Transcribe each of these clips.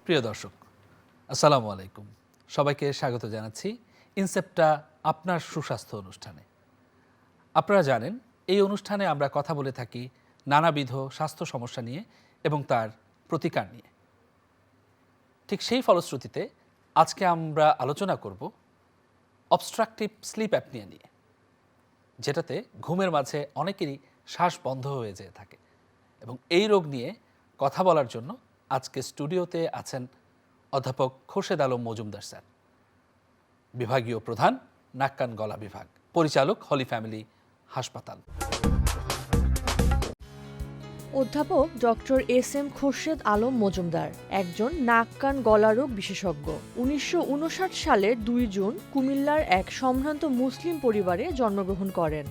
প্রিয় দর্শক, আসসালামু আলাইকুম। সবাইকে স্বাগত জানাচ্ছি ইনসেপ্টা আপনার সুস্বাস্থ্য অনুষ্ঠানে। আপনারা জানেন, এই অনুষ্ঠানে আমরা কথা বলে থাকি নানাবিধ স্বাস্থ্য সমস্যা নিয়ে এবং তার প্রতিকার নিয়ে। ঠিক সেই ফলশ্রুতিতে আজকে আমরা আলোচনা করব অবস্ট্রাকটিভ স্লিপ অ্যাপনিয়া নিয়ে, যেটাতে ঘুমের মাঝে অনেকেরই শ্বাস বন্ধ হয়ে যেয়ে থাকে। এবং এই রোগ নিয়ে কথা বলার জন্য আজকে স্টুডিওতে আছেন অধ্যাপক খোরশেদ আলম মজুমদার স্যার, বিভাগীয় প্রধান, নাক কান গলা বিভাগ, পরিচালক, হলি ফ্যামিলি হাসপাতাল। অধ্যাপক doctor S M Khorshed Alam Majumdar একজন নাক কান গলা রোগ বিশেষজ্ঞ। ১৯৫৯ সালের ২ জুন কুমিল্লার এক সম্ভ্রান্ত মুসলিম পরিবারে জন্মগ্রহণ করেন।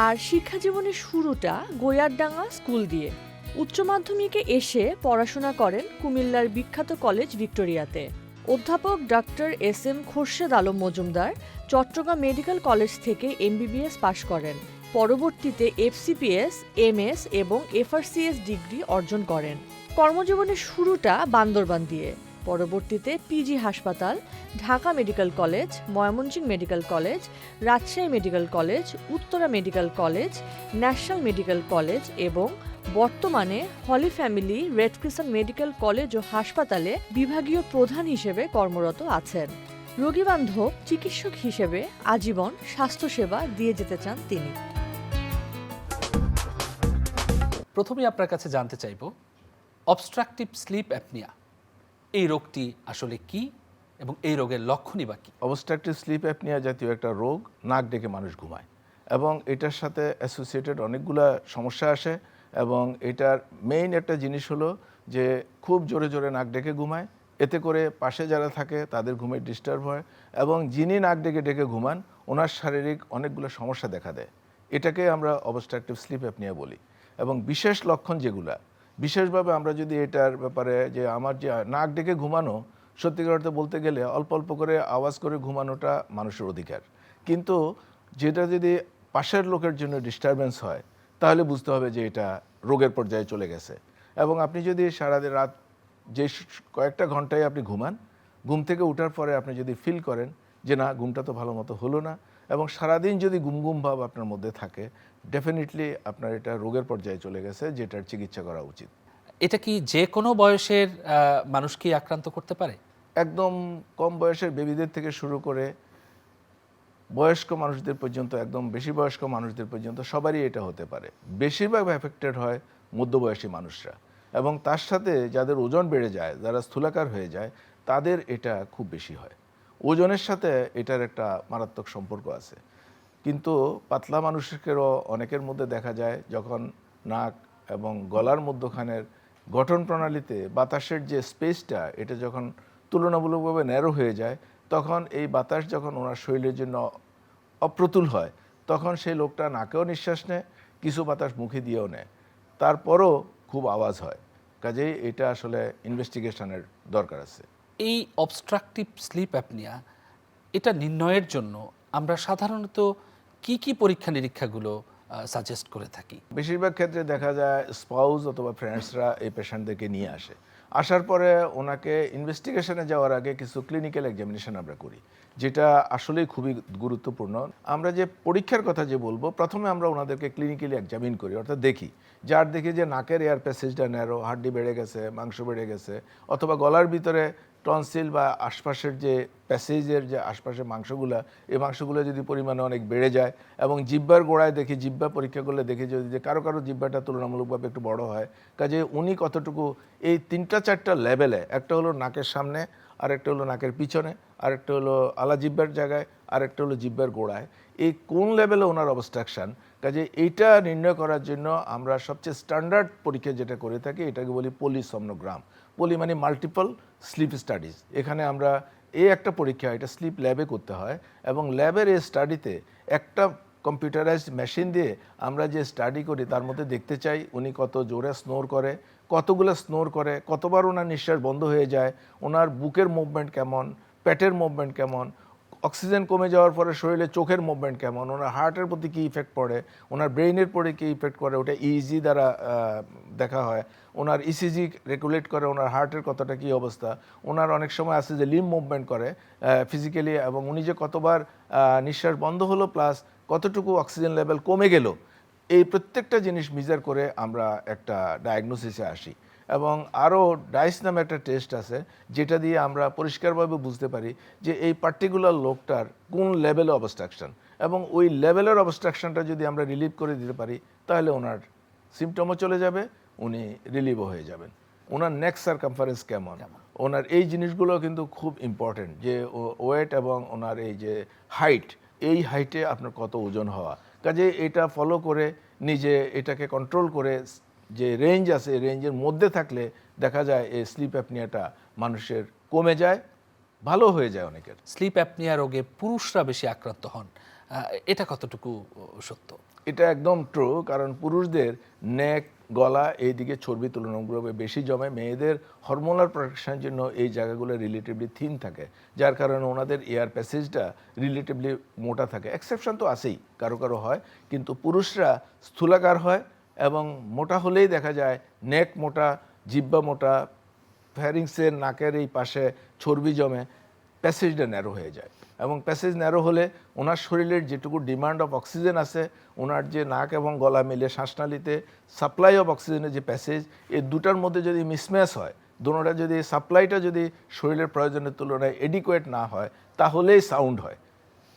আর শিক্ষা জীবনের শুরুটা গোয়ারডাঙ্গা স্কুল দিয়ে। উচ্চ মাধ্যমিকে এসে পড়াশোনা করেন কুমিল্লার বিখ্যাত কলেজ ভিক্টোরিয়াতে। অধ্যাপক doctor S M Khorshed Alam Majumdar Chittagong medical college থেকে এমবিবিএস পাশ করেন। পরবর্তীতে এফসিপিএস, এমএস এবং এফআরসিএস ডিগ্রি অর্জন করেন। কর্মজীবনের শুরুটা বান্দরবান দিয়ে। পরবর্তীতে পিজি হাসপাতাল, Dhaka medical college, Mymensingh medical college, Rajshahi medical college, Uttara medical college, national medical college এবং বর্তমানে holy family red crescent medical college ও হাসপাতালে বিভাগীয় প্রধান হিসেবে কর্মরত আছেন। রোগীবান্ধব চিকিৎসক হিসেবে আজীবন স্বাস্থ্যসেবা দিয়ে যেতে চান তিনি। প্রথমেই আপনার কাছে জানতে চাইব, অবস্ট্রাকটিভ স্লিপ অ্যাপনিয়া এই রোগটি আসলে কি এবং এই রোগের লক্ষণই বা কী? অবস্ট্রাকটিভ স্লিপ অ্যাপনিয়া জাতীয় একটা রোগ, নাক ডেকে মানুষ ঘুমায় এবং এটার সাথে অ্যাসোসিয়েটেড অনেকগুলা সমস্যা আসে। এবং এটার মেইন একটা জিনিস হলো যে খুব জোরে জোরে নাক ডেকে ঘুমায়, এতে করে পাশে যারা থাকে তাদের ঘুমে ডিস্টার্ব হয় এবং যিনি নাক ডেকে ডেকে ঘুমান ওনার শারীরিক অনেকগুলো সমস্যা দেখা দেয়। এটাকে আমরা অবস্ট্রাকটিভ স্লিপ অ্যাপনিয়া বলি। এবং বিশেষ লক্ষণ যেগুলা, বিশেষভাবে আমরা যদি এটার ব্যাপারে যে আমার যে নাক ডেকে ঘুমানো, সত্যিকার অর্থে বলতে গেলে অল্প অল্প করে আওয়াজ করে ঘুমানোটা মানুষের অধিকার, কিন্তু যেটা যদি পাশের লোকের জন্য ডিস্টারবেন্স হয় তাহলে বুঝতে হবে যে এটা রোগের পর্যায়ে চলে গেছে। এবং আপনি যদি সারা রাত যে কয়েকটা ঘন্টায় আপনি ঘুমান, ঘুম থেকে ওঠার পরে আপনি যদি ফিল করেন যে না, ঘুমটা তো ভালো মতো হলো না, এবং সারাদিন যদি গুম গুম ভাব আপনার মধ্যে থাকে, ডেফিনেটলি আপনার এটা রোগের পর্যায়ে চলে গেছে, যেটার চিকিৎসা করা উচিত। এটা কি যে কোনো বয়সের মানুষকেই আক্রান্ত করতে পারে? একদম কম বয়সের বেবিদের থেকে শুরু করে বয়স্ক মানুষদের পর্যন্ত, একদম বেশি বয়স্ক মানুষদের পর্যন্ত সবারই এটা হতে পারে। বেশিরভাগ এফেক্টেড হয় মধ্যবয়সী মানুষরা, এবং তার সাথে যাদের ওজন বেড়ে যায়, যারা স্থূলাকার হয়ে যায়, তাদের এটা খুব বেশি হয়। ওজনের সাথে এটার একটা মারাত্মক সম্পর্ক আছে। কিন্তু পাতলা মানুষেরও অনেকের মধ্যে দেখা যায় যখন নাক এবং গলার মধ্যখানের গঠন প্রণালীতে বাতাসের যে স্পেসটা, এটা যখন তুলনামূলকভাবে ন্যারো হয়ে যায়, তখন এই বাতাস যখন ওনার শরীরের জন্য অপ্রতুল হয়, তখন সেই লোকটা নাকেও নিঃশ্বাস নেয়, কিছু বাতাস মুখে দিয়েও নেয়, তারপরও খুব আওয়াজ হয়। কাজেই এটা আসলে ইনভেস্টিগেশনের দরকার আছে। এই অবস্ট্রাকটিভ স্লিপ অ্যাপনিয়া এটা নির্ণয়ের জন্য আমরা সাধারণত কি কি পরীক্ষা নিরীক্ষাগুলো সাজেস্ট করে থাকি? বেশিরভাগ ক্ষেত্রে দেখা যায় স্পাউস অথবা ফ্রেন্ডসরা এই পেশেন্টদেরকে নিয়ে আসে। আসার পরে ওনাকে ইনভেস্টিগেশনে যাওয়ার আগে কিছু ক্লিনিক্যাল এক্সামিনেশন আমরা করি, যেটা আসলেই খুবই গুরুত্বপূর্ণ। আমরা যে পরীক্ষার কথা যে বলবো, প্রথমে আমরা ওনাদেরকে ক্লিনিক্যালি এক্সামিন করি, অর্থাৎ দেখি যে নাকের এয়ার প্যাসেজটা ন্যারো, হাড্ডি বেড়ে গেছে, মাংস বেড়ে গেছে, অথবা গলার ভিতরে টনসিল বা আশপাশের যে প্যাসেজের যে আশপাশের মাংসগুলা, এই মাংসগুলো যদি পরিমাণে অনেক বেড়ে যায়, এবং জিহ্বার গোড়ায় দেখি, জিহ্বা পরীক্ষা করলে দেখি যদি যে কারো কারো জিহ্বাটা তুলনামূলকভাবে একটু বড় হয়। কাজে উনি কতটুকু এই ৩-৪টা লেভেলে, একটা হলো নাকের সামনে, আরেকটা হলো নাকের পিছনে, আরেকটা হলো আলা জিহ্বার জায়গায়, আরেকটা হলো জিহ্বার গোড়ায়, এই কোন লেভেলে ওনার অবস্ট্রাকশান। কাজে এইটা নির্ণয় করার জন্য আমরা সবচেয়ে স্ট্যান্ডার্ড পরীক্ষা যেটা করে থাকি, এটাকে বলি পলিসomnogram। পলি মানে মাল্টিপল স্লিপ স্টাডিজ। এখানে আমরা এই একটা পরীক্ষা, এটা স্লিপ ল্যাবে করতে হয়, এবং ল্যাবের এই স্টাডিতে একটা কম্পিউটারাইজড মেশিন দিয়ে আমরা যে স্টাডি করি, তার মধ্যে দেখতে চাই উনি কত জোরে স্নোর করে, কতগুলো স্নোর করে, কতবার ওনার নিঃশ্বাস বন্ধ হয়ে যায়, ওনার বুকের মুভমেন্ট কেমন, পেটের মুভমেন্ট কেমন, অক্সিজেন কমে যাওয়ার পরে শরীরে চোখের মুভমেন্ট কেমন, ওনার হার্টের প্রতি কী ইফেক্ট পড়ে, ওনার ব্রেইনের পরে কী ইফেক্ট করে, ওটা ইজি দ্বারা দেখা হয়। ওনার ইসিজি রেগুলেট করে ওনার হার্টের কতটা কী অবস্থা। ওনার অনেক সময় আছে যে লিম্ব মুভমেন্ট করে ফিজিক্যালি, এবং উনি যে কতবার নিঃশ্বাস বন্ধ হলো প্লাস কতটুকু অক্সিজেন লেভেল কমে গেল, এই প্রত্যেকটা জিনিস মেজার করে আমরা একটা ডায়াগনোসিসে আসি। এবং আরও ডাইস নামে একটা টেস্ট আছে যেটা দিয়ে আমরা পরিষ্কারভাবে বুঝতে পারি যে এই পার্টিকুলার লোকটার কোন লেভেলে অবস্ট্রাকশন, এবং ওই লেভেলের অবস্ট্রাকশনটা যদি আমরা রিলিভ করে দিতে পারি তাহলে ওনার সিমটমও চলে যাবে, উনি রিলিভও হয়ে যাবেন। ওনার নেক সারকামফারেন্স কেমন, ওনার এই জিনিসগুলো কিন্তু খুব ইম্পর্টেন্ট, যে ওয়েট এবং ওনার এই যে হাইট, এই হাইটে আপনার কত ওজন হওয়া। কাজে এটা ফলো করে নিজে এটাকে কন্ট্রোল করে যে রেঞ্জ আছে রেঞ্জের মধ্যে থাকলে দেখা যায় এই স্লিপ অ্যাপনিয়াটা মানুষের কমে যায়, ভালো হয়ে যায় অনেকের। স্লিপ অ্যাপনিয়া রোগে পুরুষরা বেশি আক্রান্ত হন, এটা কতটুকু সত্য? এটা একদম ট্রু, কারণ পুরুষদের নেক, গলা এইদিকে চর্বি তুলনামূলকভাবে বেশি জমে। মেয়েদের হরমোনাল প্রোটেকশনের জন্য এই জায়গাগুলো রিলেটিভলি থিন থাকে, যার কারণে ওনাদের এয়ার প্যাসেজটা রিলেটিভলি মোটা থাকে। এক্সেপশন তো আছেই, কারো কারো হয়, কিন্তু পুরুষরা স্থূলাকার হয় এবং মোটা হলেই দেখা যায় নেক মোটা, জিহ্বা মোটা, ফ্যারিংসের নাকের এই পাশে চর্বি জমে, প্যাসেজটা ন্যারো হয়ে যায়। এবং প্যাসেজ ন্যারো হলে ওনার শরীরের যেটুকু ডিমান্ড অফ অক্সিজেন আছে, ওনার যে নাক এবং গলা মিলে শ্বাসনালীতে সাপ্লাই অফ অক্সিজেনের যে প্যাসেজ, এই দুটার মধ্যে যদি মিসম্যাচ হয়, দুটোটা যদি সাপ্লাইটা যদি শরীরের প্রয়োজনের তুলনায় এডিকুয়েট না হয়, তাহলেই সাউন্ড হয়।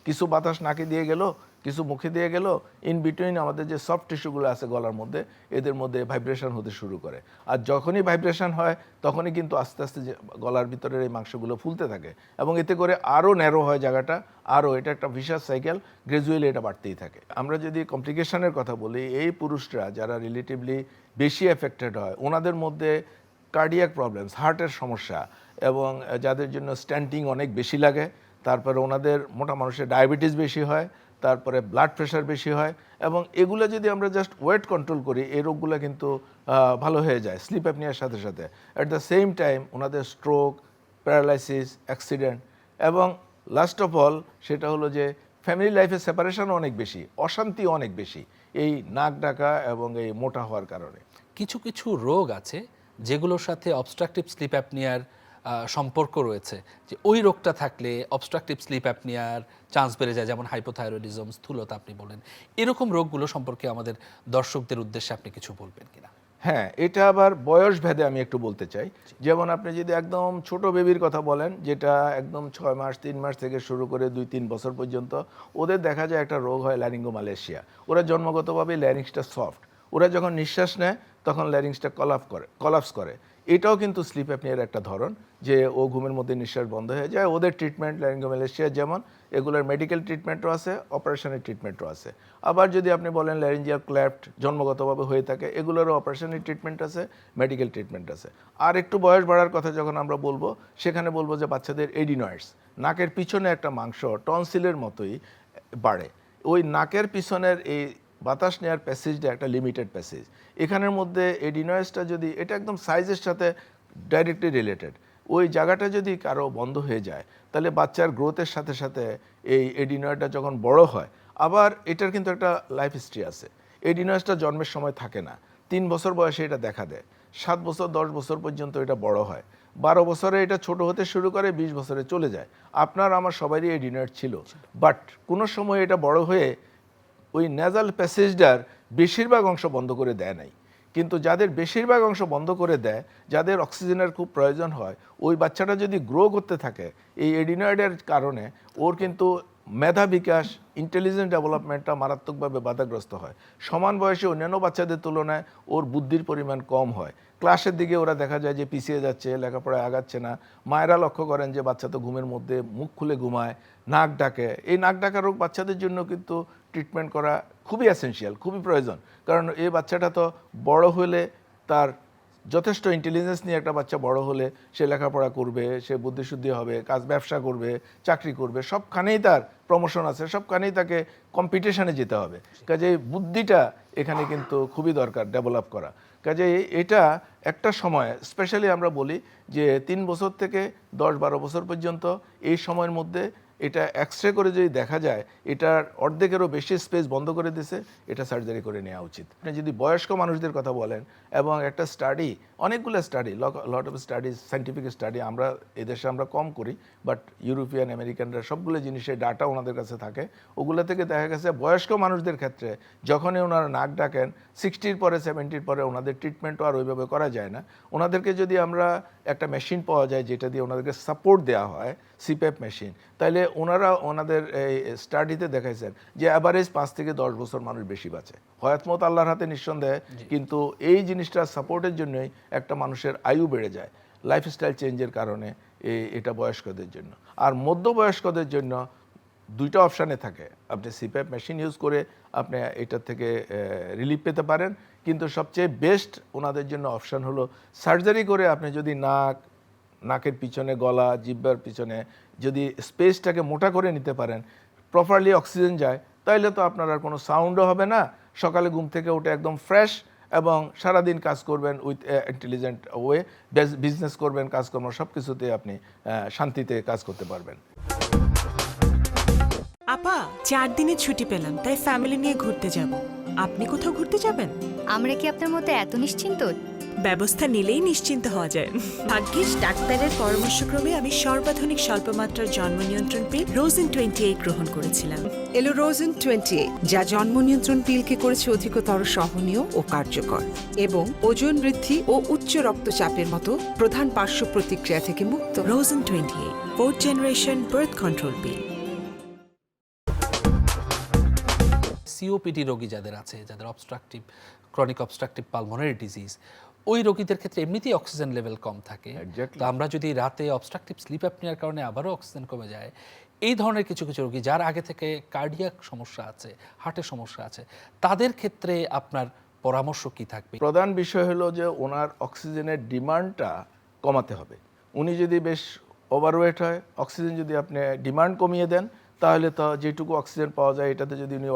কিছু বাতাস নাকে দিয়ে গেল, কিছু মুখে দিয়ে গেল, ইন বিটুইন আমাদের যে সফট টিস্যুগুলো আছে গলার মধ্যে, এদের মধ্যে ভাইব্রেশন হতে শুরু করে। আর যখনই ভাইব্রেশন হয় তখনই কিন্তু আস্তে আস্তে যে গলার ভিতরের এই মাংসগুলো ফুলতে থাকে, এবং এতে করে আরও ন্যারো হয় জায়গাটা, আরও এটা একটা ভিশাস সাইকেল, গ্র্যাজুয়ালি এটা বাড়তেই থাকে। আমরা যদি কমপ্লিকেশনের কথা বলি, এই পুরুষরা যারা রিলেটিভলি বেশি এফেক্টেড হয়, ওনাদের মধ্যে কার্ডিয়াক প্রবলেমস, হার্টের সমস্যা, এবং যাদের জন্য স্ট্যান্টিং অনেক বেশি লাগে, তারপরে ওনাদের মোটা মানুষের ডায়াবেটিস বেশি হয়, তারপরে ব্লাড প্রেশার বেশি হয়, এবং এগুলো যদি আমরা জাস্ট ওয়েট কন্ট্রোল করি, এই রোগগুলো কিন্তু ভালো হয়ে যায় স্লিপ অ্যাপনিয়ার সাথে সাথে। অ্যাট দ্য সেম টাইম ওনাদের স্ট্রোক, প্যারালাইসিস, অ্যাক্সিডেন্ট, এবং লাস্ট অফ অল সেটা হলো যে ফ্যামিলি লাইফে সেপারেশনও অনেক বেশি, অশান্তি অনেক বেশি এই নাক ডাকা এবং এই মোটা হওয়ার কারণে। কিছু কিছু রোগ আছে যেগুলোর সাথে অবস্ট্রাকটিভ স্লিপ অ্যাপনিয়ার সম্পর্ক রয়েছে, যে ওই রোগটা থাকলে অবস্ট্রাকটিভ স্লিপ অ্যাপনিয়ার চান্স বেড়ে যায়, যেমন হাইপোথাইরয়েডিজম, স্থূলতা আপনি বলেন। এরকম রোগগুলো সম্পর্কে আমাদের দর্শকদের উদ্দেশ্যে আপনি কিছু বলবেন কিনা? হ্যাঁ, এটা আবার বয়স ভেদে আমি একটু বলতে চাই। যেমন আপনি যদি একদম ছোট বেবির কথা বলেন, যেটা একদম 6 মাস 3 মাস থেকে শুরু করে 2-3 বছর পর্যন্ত, ওদের দেখা যায় একটা রোগ হয় ল্যারিঙ্গোমালেশিয়া। ওরা জন্মগতভাবে ল্যারিংসটা সফট, ওরা যখন নিঃশ্বাস নেয় তখন ল্যারিংসটা কলাপস করে। এটাও কিন্তু স্লিপ অ্যাপনিয়ার একটা ধরন, যে ও ঘুমের মধ্যে নিঃশ্বাস বন্ধ হয়ে যায়। ওদের ট্রিটমেন্ট ল্যারিঙ্গোমালেশিয়া যেমন, এগুলোর মেডিকেল ট্রিটমেন্টও আছে, অপারেশনের ট্রিটমেন্টও আছে। আবার যদি আপনি বলেন ল্যারিঞ্জিয়াল ক্ল্যাফট জন্মগতভাবে হয়ে থাকে, এগুলোরও অপারেশনের ট্রিটমেন্ট আছে, মেডিকেল ট্রিটমেন্ট আছে। আর একটু বয়স বাড়ার কথা যখন আমরা বলবো, সেখানে বলবো যে বাচ্চাদের এডিনয়েডস, নাকের পিছনে একটা মাংস টনসিলের মতোই বাড়ে। ওই নাকের পিছনের এই বাতাস নেওয়ার প্যাসেজটা একটা লিমিটেড প্যাসেজ, এখানের মধ্যে এডিনয়েডসটা যদি, এটা একদম সাইজের সাথে ডাইরেক্টলি রিলেটেড, ওই জায়গাটা যদি কারো বন্ধ হয়ে যায়, তাহলে বাচ্চার গ্রোথের সাথে সাথে এই এডিনয়েডটা যখন বড় হয়, আবার এটার কিন্তু একটা লাইফ হিস্ট্রি আছে। এডিনয়েডসটা জন্মের সময় থাকে না, 3 বছর বয়সে এটা দেখা দেয়, 7 বছর 10 বছর পর্যন্ত এটা বড় হয়, 12 বছরে এটা ছোট হতে শুরু করে, 20 বছরে চলে যায়। আপনার আমার সবারই এডিনয়েড ছিল, বাট কোনো সময় এটা বড় হয়ে ওই নেজাল প্যাসেজটার বেশিরভাগ অংশ বন্ধ করে দেয় নাই। কিন্তু যাদের বেশিরভাগ অংশ বন্ধ করে দেয়, যাদের অক্সিজেনের খুব প্রয়োজন হয়, ওই বাচ্চাটা যদি গ্রো করতে থাকে, এই এডিনয়েডের কারণে ওর কিন্তু মেধা বিকাশ, ইন্টেলিজেন্স ডেভেলপমেন্টটা মারাত্মকভাবে বাধাগ্রস্ত হয়। সমান বয়সে অন্যান্য বাচ্চাদের তুলনায় ওর বুদ্ধির পরিমাণ কম হয়, ক্লাসের দিকে ওরা দেখা যায় যে পিছিয়ে যাচ্ছে, লেখাপড়ায় আগাচ্ছে না। মায়েরা লক্ষ্য করেন যে বাচ্চা তো ঘুমের মধ্যে মুখ খুলে ঘুমায়, নাক ডাকে। এই নাক ডাকা রোগ বাচ্চাদের জন্য কিন্তু ট্রিটমেন্ট করা খুবই এসেনশিয়াল, খুবই প্রয়োজন। কারণ এই বাচ্চাটা তো বড় হলে, তার যথেষ্ট ইন্টেলিজেন্স নিয়ে একটা বাচ্চা বড় হলে সে লেখাপড়া করবে, সে বুদ্ধিশুদ্ধি হবে, ব্যবসা করবে, চাকরি করবে, সবখানেই তার প্রমোশন আছে, সবখানেই তাকে কম্পিটিশনে যেতে হবে। কাজে বুদ্ধিটা এখানে কিন্তু খুবই দরকার ডেভেলপ করা। কাজে এটা একটা সময়, স্পেশালি আমরা বলি যে 3 বছর থেকে 10-12 বছর পর্যন্ত, এই সময়ের মধ্যে এটা এক্সরে করে যদি দেখা যায় এটার অর্ধেকেরও বেশি স্পেস বন্ধ করে দিছে, এটা সার্জারি করে নেওয়া উচিত। আপনি যদি বয়স্ক মানুষদের কথা বলেন, এবং একটা স্টাডি, অনেকগুলো study, lot of studies, scientific study আমরা এদেশে আমরা কম করি, বাট ইউরোপিয়ান আমেরিকানরা সবগুলো জিনিসের ডাটা ওনাদের কাছে থাকে। ওগুলো থেকে দেখা গেছে বয়স্ক মানুষদের ক্ষেত্রে যখনই ওনারা নাক ডাকেন 60 পরে 70 পরে ওনাদের ট্রিটমেন্টও আর ওইভাবে করা যায় না। ওনাদেরকে যদি আমরা একটা মেশিন পাওয়া যায় যেটা দিয়ে ওনাদেরকে সাপোর্ট দেওয়া হয়, সিপ্যাপ মেশিন, তাহলে ওনারা ওনাদের এই স্টাডিতে দেখাইছেন যে অ্যাভারেজ 5 থেকে 10 বছর মানুষ বেশি বাঁচে। হয়াতমত আল্লাহর হাতে নিঃসন্দেহে, কিন্তু এই জিনিসটা সাপোর্টের জন্যই একটা মানুষের আয়ু বেড়ে যায় লাইফস্টাইল চেঞ্জের কারণে। এটা বয়স্কদের জন্য। আর মধ্যবয়স্কদের জন্য দুইটা অপশানে থাকে, আপনি সিপ্যাপ মেশিন ইউজ করে আপনি এটা থেকে রিলিফ পেতে পারেন, কিন্তু সবচেয়ে বেস্ট ওনাদের জন্য অপশান হলো সার্জারি করে আপনি যদি নাকের পিছনে, গলা, জিহ্বার পিছনে যদি স্পেসটাকে মোটা করে নিতে পারেন, প্রপারলি অক্সিজেন যায়, তাইলে তো আপনার আর কোনো সাউন্ডও হবে না, সকালে ঘুম থেকে উঠে একদম ফ্রেশ, এবং সারাদিন কাজ করবেন উইথ ইন্টেলিজেন্ট ওয়ে, বিজনেস করবেন, কাজকর্ম সব কিছুতে আপনি শান্তিতে কাজ করতে পারবেন। আপা 4 দিনের ছুটি পেলাম, তাই ফ্যামিলি নিয়ে ঘুরতে যাব। আপনি কোথাও ঘুরতে যাবেন? আমরা কি আপনার মতো এত নিশ্চিন্ত? ব্যবস্থা নিলেই নিশ্চিন্ত হওয়া যায়। ভাগ্যিস ডাক্তারের পরামর্শক্রমে আমি সর্বাধুনিক স্বল্পমাত্রার জন্ম নিয়ন্ত্রণ পিল রোজিন 28 গ্রহণ করেছিলাম। এলো রোজিন 28, যা জন্ম নিয়ন্ত্রণ পিলকে করেছে অধিকতর সহনীয় ও কার্যকর, এবং ওজন বৃদ্ধি ও উচ্চ রক্তচাপের মতো প্রধান পার্শ্ব প্রতিক্রিয়া থেকে মুক্ত। রোজিন 28 4th জেনারেশন বার্থ কন্ট্রোল পিল। সিওপিডি রোগী যাদের আছে, যাদের ক্রনিক অবস্ট্রাকটিভ পালমোনারি ডিজিজ, ওই রোগীদের ক্ষেত্রে এমনিতেই অক্সিজেন লেভেল কম থাকে। Exactly. তো আমরা যদি রাতে অবস্ট্রাকটিভ স্লিপ অ্যাপনিয়ার কারণে আবারও অক্সিজেন কমে যায়, এই ধরনের কিছু কিছু রোগী যার আগে থেকে কার্ডিয়াক সমস্যা আছে, হার্টের সমস্যা আছে, তাদের ক্ষেত্রে আপনার পরামর্শ কি থাকবে? প্রধান বিষয় হলো যে ওনার অক্সিজেনের ডিমান্ডটা কমাতে হবে। উনি যদি বেশ ওভারওয়েট হয়, অক্সিজেন যদি আপনি ডিমান্ড কমিয়ে দেন, তাহলে তো যেটুকু অক্সিজেন পাওয়া যায় এটাতে যদি উনি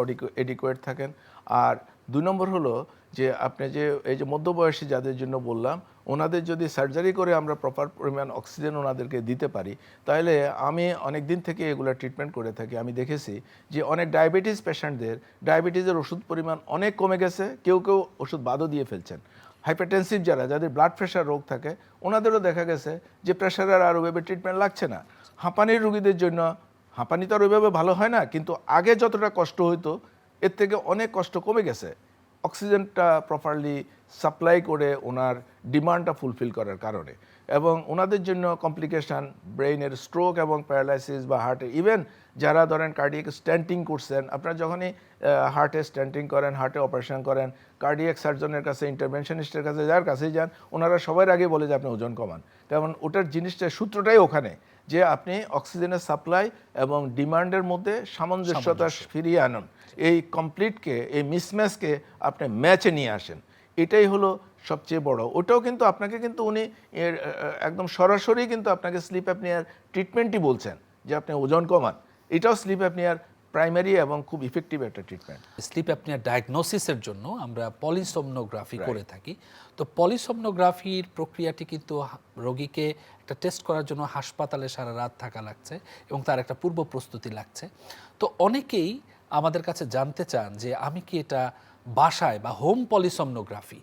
এডিকুয়েট থাকেন। আর 2 নম্বর হলো যে আপনি যে এই যে মধ্যবয়সী যাদের জন্য বললাম, ওনাদের যদি সার্জারি করে আমরা প্রপার পরিমাণ অক্সিজেন ওনাদেরকে দিতে পারি, তাহলে আমি অনেক দিন থেকে এগুলো ট্রিটমেন্ট করে থাকি। আমি দেখেছি যে অনেক ডায়াবেটিস পেশেন্টদের ডায়াবেটিসের ওষুধ পরিমাণ অনেক কমে গেছে, কেউ কেউ ওষুধ বাদও দিয়ে ফেলছেন। হাইপারটেনসিভ যাদের ব্লাড প্রেশার রোগ থাকে, ওনাদেরও দেখা গেছে যে প্রেশারের আর ওইভাবে ট্রিটমেন্ট লাগছে না। হাঁপানির রোগীদের জন্য, হাঁপানি তো আর ওইভাবে ভালো হয় না, কিন্তু আগে যতটা কষ্ট হইতো এর থেকে অনেক কষ্ট কমে গেছে অক্সিজেনটা প্রপারলি সাপ্লাই করে ওনার ডিমান্ডটা ফুলফিল করার কারণে। এবং ওনাদের জন্য কমপ্লিকেশান, ব্রেইনের স্ট্রোক এবং প্যারালাইসিস বা হার্টে, ইভেন যারা ধরেন কার্ডিয়াক স্ট্যান্টিং করছেন, আপনারা যখনই হার্টে স্ট্যান্টিং করেন, হার্টে অপারেশন করেন, কার্ডিয়াক সার্জনের কাছে, ইন্টারভেনশনিস্টের কাছে, যার কাছেই যান, ওনারা সবার আগে বলে যে আপনি ওজন কমান। কারণ ওটার জিনিসটা সূত্রটাই ওখানে, যে আপনি অক্সিজেনের সাপ্লাই এবং ডিমান্ডের মধ্যে সামঞ্জস্যতা ফিরিয়ে আনুন, এই কমপ্লিটকে, এই মিসম্যাচকে আপনি ম্যাচে নিয়ে আসেন। এটাই হলো সবচেয়ে বড়। ওটাও কিন্তু আপনাকে কিন্তু উনি একদম সরাসরি কিন্তু আপনাকে স্লিপ অ্যাপনিয়ার ট্রিটমেন্টই বলছেন যে আপনি ওজন কমান। এটাও স্লিপ অ্যাপনিয়ার প্রাইমারি এবং খুব ইফেক্টিভ একটা ট্রিটমেন্ট। স্লিপ অ্যাপনিয়ার ডায়াগনোসিসের জন্য আমরা পলিসোমনোগ্রাফি করে থাকি। তো পলিসোমনোগ্রাফির প্রক্রিয়াটি কিন্তু রোগীকে একটা টেস্ট করার জন্য হাসপাতালে সারা রাত থাকা লাগছে এবং তার একটা পূর্ব প্রস্তুতি লাগছে। তো অনেকেই আমাদের কাছে জানতে চান যে আমি কি এটা বাসায় বা হোম পলিসোমনোগ্রাফি,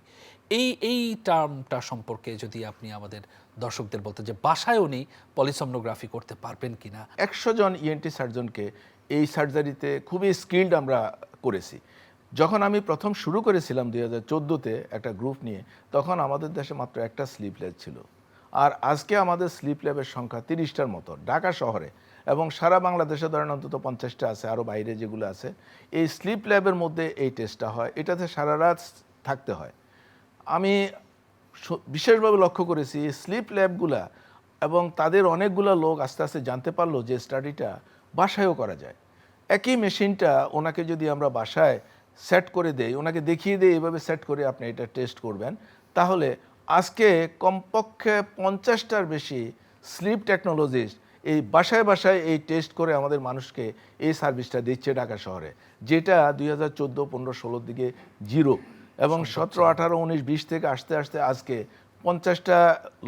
এই টার্মটা সম্পর্কে যদি আপনি আমাদের দর্শকদের বলতেন যে বাসায় উনি পলিসোমনোগ্রাফি করতে পারবেন কিনা। 100 জন ইএনটি সার্জনকে এই সার্জারিতে খুবই স্কিল্ড আমরা করেছি। যখন আমি প্রথম শুরু করেছিলাম 2014-তে একটা গ্রুপ নিয়ে, তখন আমাদের দেশে মাত্র একটা স্লিপ ল্যাব ছিল। আর আজকে আমাদের স্লিপ ল্যাবের সংখ্যা 30টার মতো ঢাকা শহরে, এবং সারা বাংলাদেশে ধরেন অন্তত 50টা আছে, আরও বাইরে যেগুলো আছে। এই স্লিপ ল্যাবের মধ্যে এই টেস্টটা হয়, এটাতে সারা রাত থাকতে হয়। আমি বিশেষভাবে লক্ষ্য করেছি স্লিপ ল্যাবগুলা, এবং তাদের অনেকগুলো লোক আস্তে আস্তে জানতে পারলো যে স্টাডিটা বাসায়ও করা যায়। একই মেশিনটা ওনাকে যদি আমরা বাসায় সেট করে দেই, ওনাকে দেখিয়ে দিই এভাবে সেট করে আপনি এটা টেস্ট করবেন, তাহলে আজকে কমপক্ষে 50টার বেশি স্লিপ টেকনোলজিস্ট এই বাসায় বাসায় এই টেস্ট করে আমাদের মানুষকে এই সার্ভিসটা দিচ্ছে ঢাকা শহরে, যেটা 2014, 15, 16 দিকে 0, এবং 17, 18, 19, 20 থেকে আস্তে আস্তে আজকে 50টা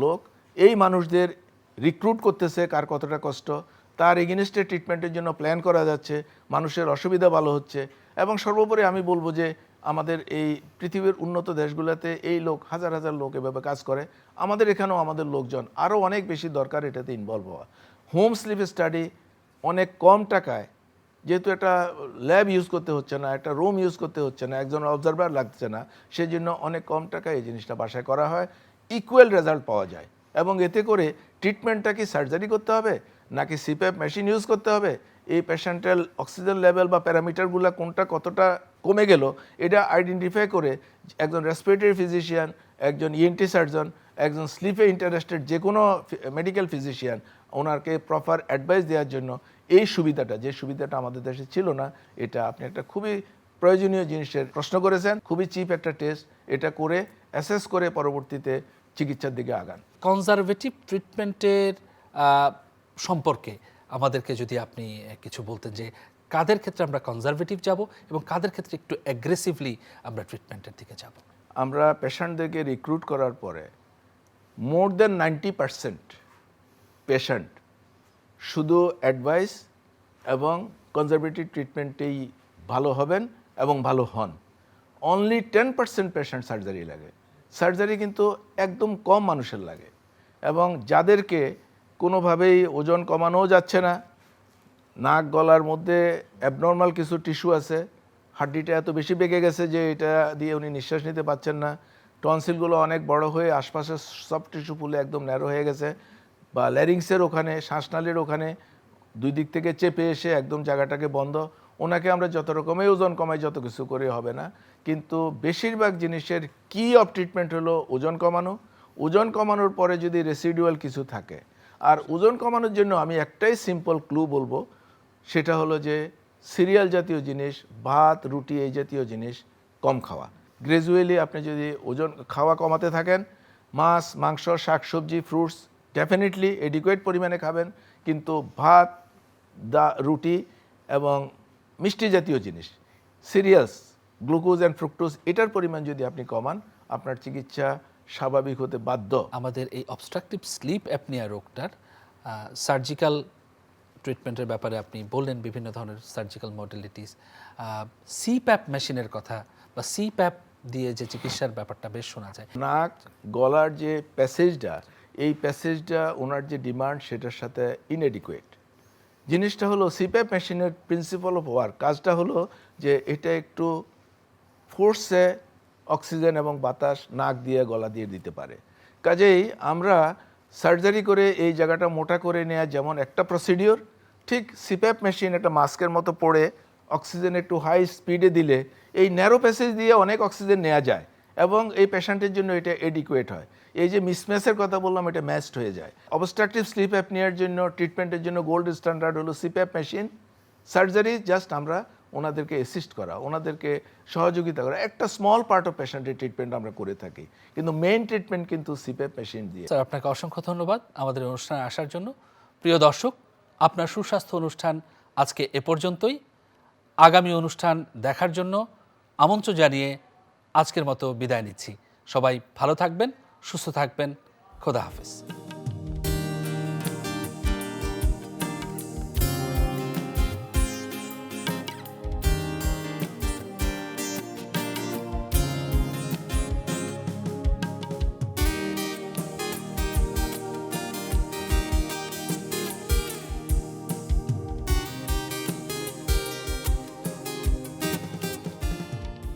লোক এই মানুষদের রিক্রুট করতেছে। কার কতটা কষ্ট, তার এগেনস্টে ট্রিটমেন্টের জন্য প্ল্যান করা যাচ্ছে, মানুষের অসুবিধা ভালো হচ্ছে। এবং সর্বোপরি আমি বলবো যে আমাদের এই পৃথিবীর উন্নত দেশগুলোতে এই লোক হাজার হাজার লোক এভাবে কাজ করে, আমাদের এখানেও আমাদের লোকজন আরও অনেক বেশি দরকার এটাতে ইনভলভ হওয়া। হোম স্লিপ স্টাডি অনেক কম টাকায়, যেহেতু একটা ল্যাব ইউজ করতে হচ্ছে না, একটা রুম ইউজ করতে হচ্ছে না, একজন অবজারভার লাগছে না, সেজন্য অনেক কম টাকায় এই জিনিসটা বাসায় করা হয়, ইকুয়াল রেজাল্ট পাওয়া যায়। এবং এতে করে ট্রিটমেন্টটা কি সার্জারি করতে হবে নাকি সিপ্যাপ মেশিন ইউজ করতে হবে, এই পেশেন্টের অক্সিজেন লেভেল বা প্যারামিটারগুলো কোনটা কতটা কমে গেল এটা আইডেন্টিফাই করে একজন রেসপিরেটরি ফিজিশিয়ান, একজন ইএনটি সার্জন, একজন স্লিপে ইন্টারেস্টেড যে কোনো মেডিকেল ফিজিশিয়ান ওনাকে প্রপার অ্যাডভাইস দেওয়ার জন্য এই সুবিধাটা, যে সুবিধাটা আমাদের দেশে ছিল না, এটা আপনি একটা খুবই প্রয়োজনীয় জিনিসের প্রশ্ন করেছেন। খুবই চিপ একটা টেস্ট, এটা করে অ্যাসেস করে পরবর্তীতে চিকিৎসার দিকে আগান। কনজারভেটিভ ট্রিটমেন্টের সম্পর্কে আমাদেরকে যদি আপনি কিছু বলতেন, যে কাদের ক্ষেত্রে আমরা কনজারভেটিভ যাব এবং কাদের ক্ষেত্রে একটু অ্যাগ্রেসিভলি আমরা ট্রিটমেন্টের দিকে যাব। আমরা পেশেন্টদেরকে রিক্রুট করার পরে মোর দেন 90% পেশেন্ট শুধু অ্যাডভাইস এবং কনজারভেটিভ ট্রিটমেন্টেই ভালো হবেন এবং ভালো হন। অনলি 10% পেশেন্ট সার্জারি লাগে। সার্জারি কিন্তু একদম কম মানুষের লাগে, এবং যাদেরকে কোনোভাবেই ওজন কমানোও যাচ্ছে না, নাক গলার মধ্যে অ্যাবনর্মাল কিছু টিস্যু আছে, হাড্ডিটা এত বেশি বেঁকে গেছে যে এটা দিয়ে উনি নিঃশ্বাস নিতে পারছেন না, টনসিলগুলো অনেক বড় হয়ে আশপাশের সব টিস্যু ফুলে একদম ন্যারো হয়ে গেছে, বা ল্যারিংসের ওখানে শ্বাসনালীর ওখানে দুই দিক থেকে চেপে এসে একদম জায়গাটাকে বন্ধ। ওনাকে আমরা যত রকমের ওজন কমাই যত কিছু করে হবে না, কিন্তু বেশিরভাগ জিনিসের কি অফ ট্রিটমেন্ট হলো ওজন কমানো। ওজন কমানোর পরে যদি রেসিডুয়াল কিছু থাকে, আর ওজন কমানোর জন্য আমি একটাই সিম্পল ক্লু বলবো, সেটা হলো যে সিরিয়াল জাতীয় জিনিস, ভাত রুটি এই জাতীয় জিনিস কম খাওয়া। গ্র্যাজুয়ালি আপনি যদি ওজন খাওয়া কমাতে থাকেন, মাছ মাংস শাকসবজি ফ্রুটস ডেফিনেটলি এডিকুয়েট পরিমাণে খাবেন, কিন্তু ভাত রুটি এবং মিষ্টি জাতীয় জিনিস, সিরিয়ালস, গ্লুকোজ অ্যান্ড ফ্রুক্টোজ, এটার পরিমাণ যদি আপনি কমান, আপনার চিকিৎসা স্বাভাবিক হতে বাধ্য। আমাদের এই অবস্ট্রাকটিভ স্লিপ অ্যাপনিয়া রোগটার সার্জিক্যাল ট্রিটমেন্টের ব্যাপারে আপনি বললেন বিভিন্ন ধরনের সার্জিক্যাল মডেলিটিস, সিপ্যাপ মেশিনের কথা বা সিপ্যাপ দিয়ে যে চিকিৎসার ব্যাপারটা বেশ শোনা যায়। নাক গলার যে প্যাসেজটা, এই প্যাসেজটা ওনার যে ডিমান্ড সেটার সাথে ইনএডিকুয়েট। জিনিসটা হলো সিপ্যাপ মেশিনের প্রিন্সিপাল অফ ওয়ার্ক, কাজটা হলো যে এটা একটু ফোর্সে অক্সিজেন এবং বাতাস নাক দিয়ে গলা দিয়ে দিতে পারে। কাজেই আমরা সার্জারি করে এই জায়গাটা মোটা করে নেওয়া যেমন একটা প্রসিডিওর, ঠিক সিপ্যাপ মেশিন একটা মাস্কের মতো পড়ে অক্সিজেন একটু হাই স্পিডে দিলে এই ন্যারো প্যাসেজ দিয়ে অনেক অক্সিজেন নেওয়া যায় এবং এই পেশেন্টের জন্য এটা এডিকুয়েট হয়। এই যে মিসম্যাচের কথা বললাম, এটা ম্যাচড হয়ে যায়। অবস্ট্রাকটিভ স্লিপ অ্যাপনিয়ার জন্য ট্রিটমেন্টের জন্য গোল্ড স্ট্যান্ডার্ড হলো সিপ্যাপ মেশিন। সার্জারি জাস্ট আমরা ওনাদেরকে অ্যাসিস্ট করা, ওনাদেরকে সহযোগিতা করা, একটা স্মল পার্ট অফ পেশেন্টের ট্রিটমেন্ট আমরা করে থাকি, কিন্তু মেইন ট্রিটমেন্ট কিন্তু সিপ্যাপ মেশিন দিয়ে। স্যার, আপনাকে অসংখ্য ধন্যবাদ আমাদের অনুষ্ঠানে আসার জন্য। প্রিয় দর্শক, আপনার সুস্বাস্থ্য অনুষ্ঠান আজকে এ পর্যন্তই। আগামী অনুষ্ঠান দেখার জন্য আমন্ত্রণ জানিয়ে আজকের মতো বিদায় নিচ্ছি। সবাই ভালো থাকবেন, সুস্থ থাকবেন। খোদা হাফেজ।